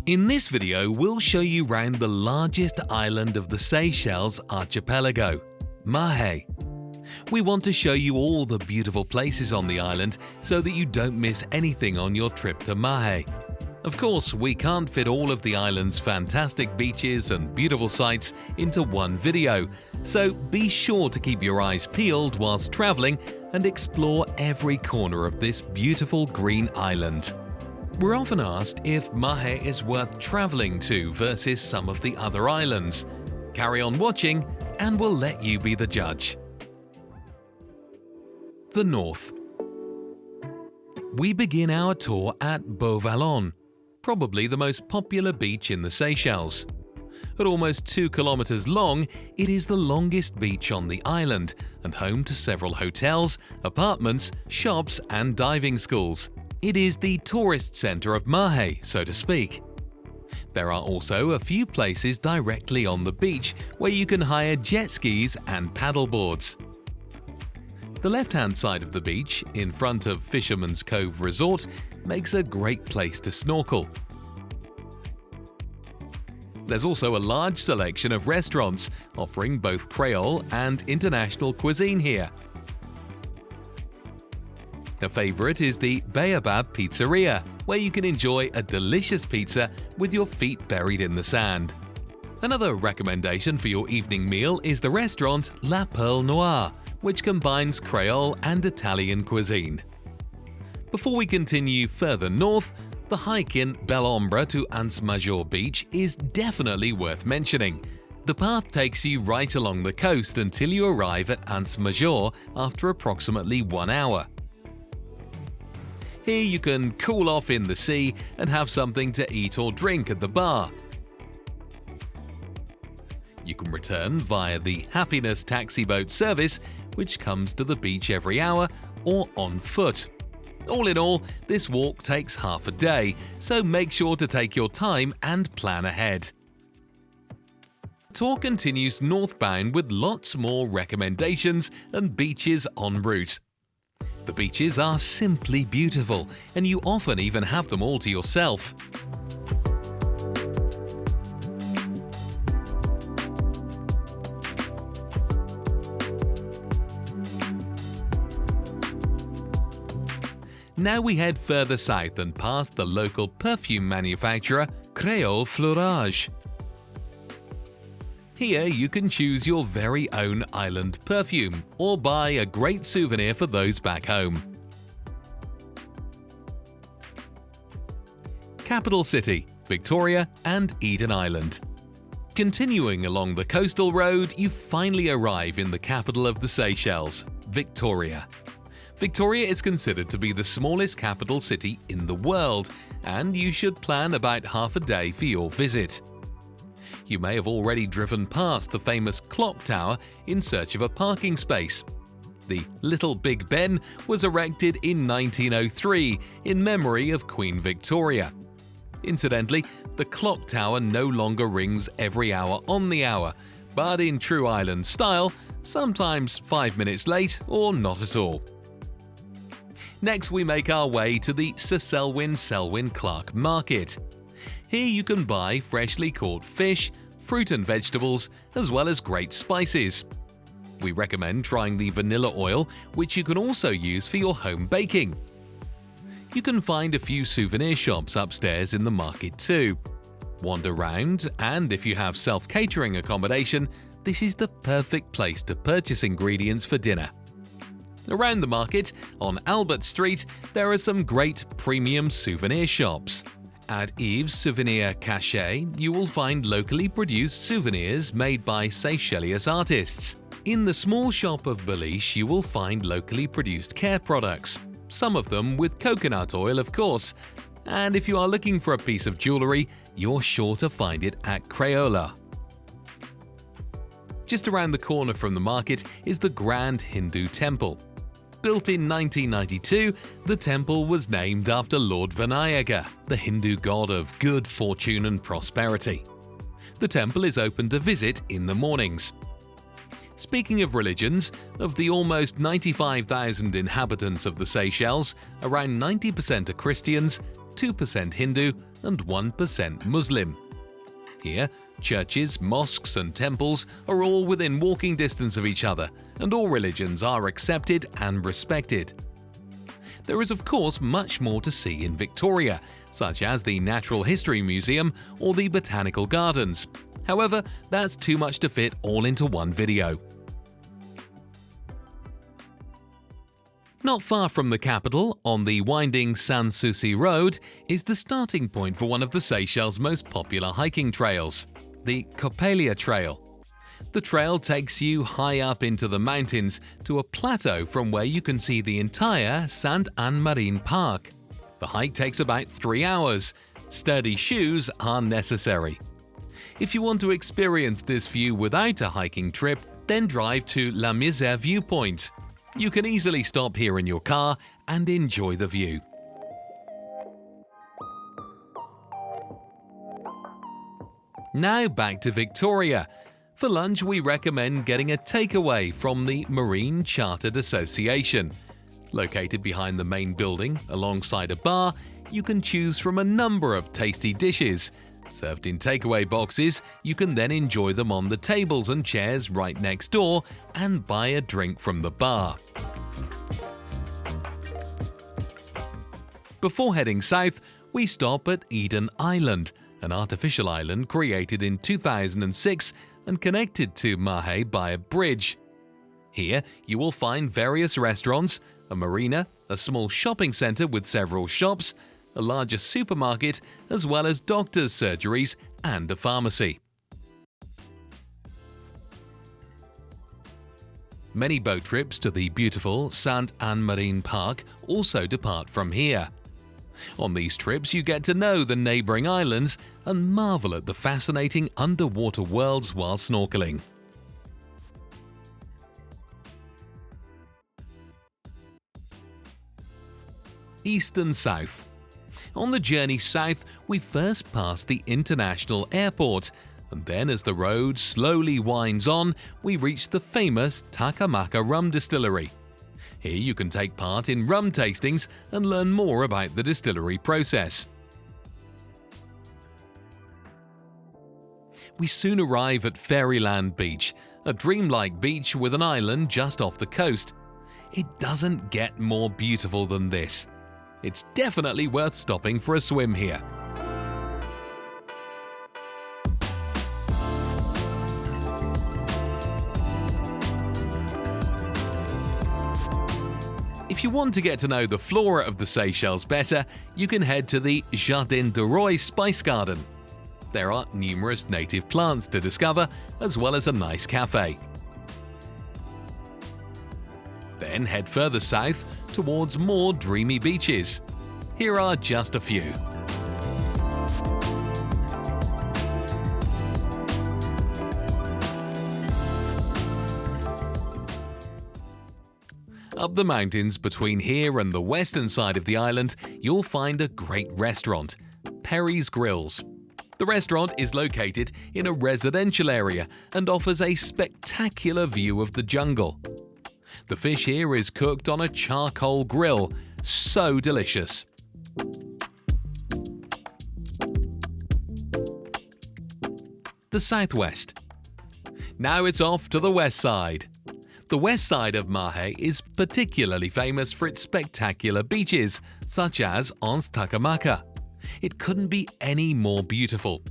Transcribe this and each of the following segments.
In this video, we'll show you around the largest island of the Seychelles archipelago, Mahé. We want to show you all the beautiful places on the island so that you don't miss anything on your trip to Mahé. Of course, we can't fit all of the island's fantastic beaches and beautiful sights into one video, so be sure to keep your eyes peeled whilst traveling and explore every corner of this beautiful green island. We're often asked if Mahé is worth traveling to versus some of the other islands. Carry on watching and we'll let you be the judge. The North. We begin our tour at Beau-Vallon, probably the most popular beach in the Seychelles. At almost 2 kilometers long, it is the longest beach on the island and home to several hotels, apartments, shops and diving schools. It is the tourist center of Mahé, so to speak. There are also a few places directly on the beach where you can hire jet skis and paddleboards. The left-hand side of the beach, in front of Fisherman's Cove Resort, makes a great place to snorkel. There's also a large selection of restaurants offering both Creole and international cuisine here. A favorite is the Baobab Pizzeria, where you can enjoy a delicious pizza with your feet buried in the sand. Another recommendation for your evening meal is the restaurant La Perle Noire, which combines Creole and Italian cuisine. Before we continue further north, the hike in Belle-Ombre to Anse Major Beach is definitely worth mentioning. The path takes you right along the coast until you arrive at Anse Major after approximately 1 hour. Here you can cool off in the sea and have something to eat or drink at the bar. You can return via the Happiness taxi boat service, which comes to the beach every hour, or on foot. All in all, this walk takes half a day, so make sure to take your time and plan ahead. The tour continues northbound with lots more recommendations and beaches en route. The beaches are simply beautiful, and you often even have them all to yourself. Now we head further south and past the local perfume manufacturer Creole Fleurage. Here you can choose your very own island perfume or buy a great souvenir for those back home. Capital City, Victoria and Eden Island. Continuing along the coastal road, you finally arrive in the capital of the Seychelles, Victoria. Victoria is considered to be the smallest capital city in the world, and you should plan about half a day for your visit. You may have already driven past the famous clock tower in search of a parking space. The Little Big Ben was erected in 1903 in memory of Queen Victoria. Incidentally, the clock tower no longer rings every hour on the hour, but in true island style, sometimes 5 minutes late or not at all. Next, we make our way to the Sir Selwyn Clarke Market. Here you can buy freshly caught fish, fruit and vegetables, as well as great spices. We recommend trying the vanilla oil, which you can also use for your home baking. You can find a few souvenir shops upstairs in the market too. Wander round, and if you have self-catering accommodation, this is the perfect place to purchase ingredients for dinner. Around the market, on Albert Street, there are some great premium souvenir shops. At Yves Souvenir Cachet, you will find locally produced souvenirs made by Seychelles artists. In the small shop of Beliche, you will find locally produced care products, some of them with coconut oil, of course. And if you are looking for a piece of jewelry, you're sure to find it at Crayola. Just around the corner from the market is the Grand Hindu Temple. Built in 1992, the temple was named after Lord Vinayaka, the Hindu god of good fortune and prosperity. The temple is open to visit in the mornings. Speaking of religions, of the almost 95,000 inhabitants of the Seychelles, around 90% are Christians 2% Hindu and 1% Muslim. Here, churches, mosques and temples are all within walking distance of each other, and all religions are accepted and respected. There is of course much more to see in Victoria, such as the Natural History Museum or the Botanical Gardens. However, that's too much to fit all into one video. Not far from the capital, on the winding Sans Souci Road, is the starting point for one of the Seychelles' most popular hiking trails, the Coppelia Trail. The trail takes you high up into the mountains to a plateau from where you can see the entire Sainte-Anne Marine Park. The hike takes about 3 hours. Sturdy shoes are necessary. If you want to experience this view without a hiking trip, then drive to La Misère Viewpoint. You can easily stop here in your car and enjoy the view. Now back to Victoria. For lunch, we recommend getting a takeaway from the Marine Chartered Association. Located behind the main building, alongside a bar, you can choose from a number of tasty dishes. Served in takeaway boxes, you can then enjoy them on the tables and chairs right next door and buy a drink from the bar. Before heading south, we stop at Eden Island, an artificial island created in 2006 and connected to Mahe by a bridge. Here, you will find various restaurants, a marina, a small shopping centre with several shops, a larger supermarket, as well as doctors' surgeries and a pharmacy. Many boat trips to the beautiful Sainte-Anne Marine Park also depart from here. On these trips, you get to know the neighbouring islands and marvel at the fascinating underwater worlds while snorkeling. East and south. On the journey south, we first pass the international airport, and then as the road slowly winds on, we reach the famous Takamaka rum distillery. Here you can take part in rum tastings and learn more about the distillery process. We soon arrive at Fairyland Beach, a dreamlike beach with an island just off the coast. It doesn't get more beautiful than this. It's definitely worth stopping for a swim here. If you want to get to know the flora of the Seychelles better, you can head to the Jardin de Roy Spice Garden. There are numerous native plants to discover, as well as a nice cafe. Then head further south towards more dreamy beaches. Here are just a few. Up the mountains between here and the western side of the island, you'll find a great restaurant, Perry's Grills. The restaurant is located in a residential area and offers a spectacular view of the jungle. The fish here is cooked on a charcoal grill, so delicious. The southwest. Now it's off to the west side. The west side of Mahe is particularly famous for its spectacular beaches, such as Anse Takamaka. It couldn't be any more beautiful.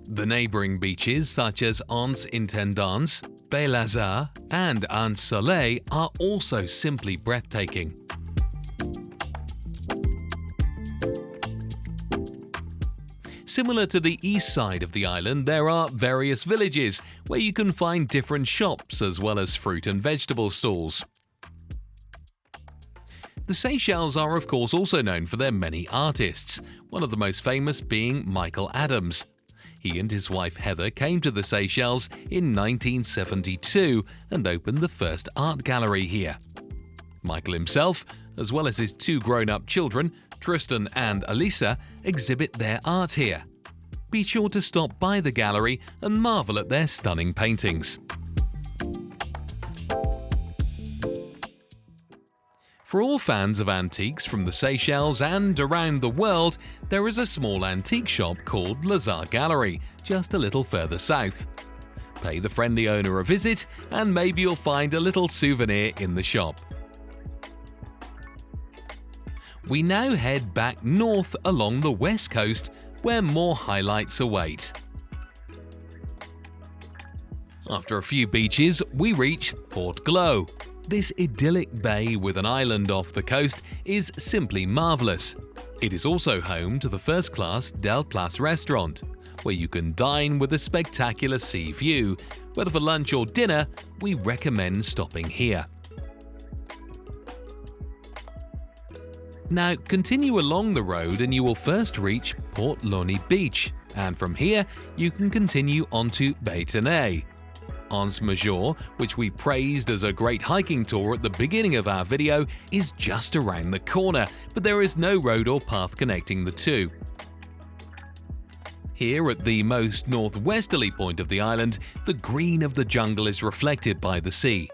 The neighbouring beaches such as Anse Intendance, Beau-Lazare and Anse Soleil are also simply breathtaking. Similar to the east side of the island, there are various villages where you can find different shops as well as fruit and vegetable stalls. The Seychelles are of course also known for their many artists, one of the most famous being Michael Adams. He and his wife Heather came to the Seychelles in 1972 and opened the first art gallery here. Michael himself, as well as his two grown-up children, Tristan and Elisa, exhibit their art here. Be sure to stop by the gallery and marvel at their stunning paintings. For all fans of antiques from the Seychelles and around the world, there is a small antique shop called Lazare Gallery, just a little further south. Pay the friendly owner a visit and maybe you'll find a little souvenir in the shop. We now head back north along the west coast where more highlights await. After a few beaches, we reach Port Glo. This idyllic bay with an island off the coast is simply marvellous. It is also home to the first-class Del Place restaurant, where you can dine with a spectacular sea view. Whether for lunch or dinner, we recommend stopping here. Now continue along the road and you will first reach Port Lony Beach, and from here you can continue on to Baie Thenay. Anse Major, which we praised as a great hiking tour at the beginning of our video, is just around the corner, but there is no road or path connecting the two. Here at the most northwesterly point of the island, the green of the jungle is reflected by the sea.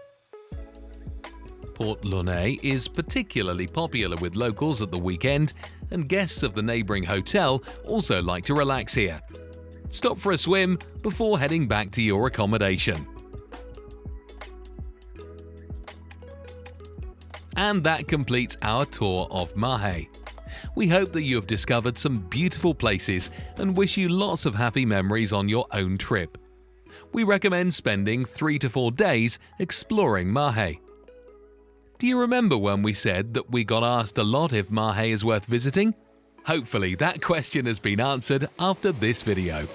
Port Lony is particularly popular with locals at the weekend, and guests of the neighbouring hotel also like to relax here. Stop for a swim before heading back to your accommodation. And that completes our tour of Mahe. We hope that you have discovered some beautiful places and wish you lots of happy memories on your own trip. We recommend spending 3 to 4 days exploring Mahe. Do you remember when we said that we got asked a lot if Mahe is worth visiting? Hopefully that question has been answered after this video.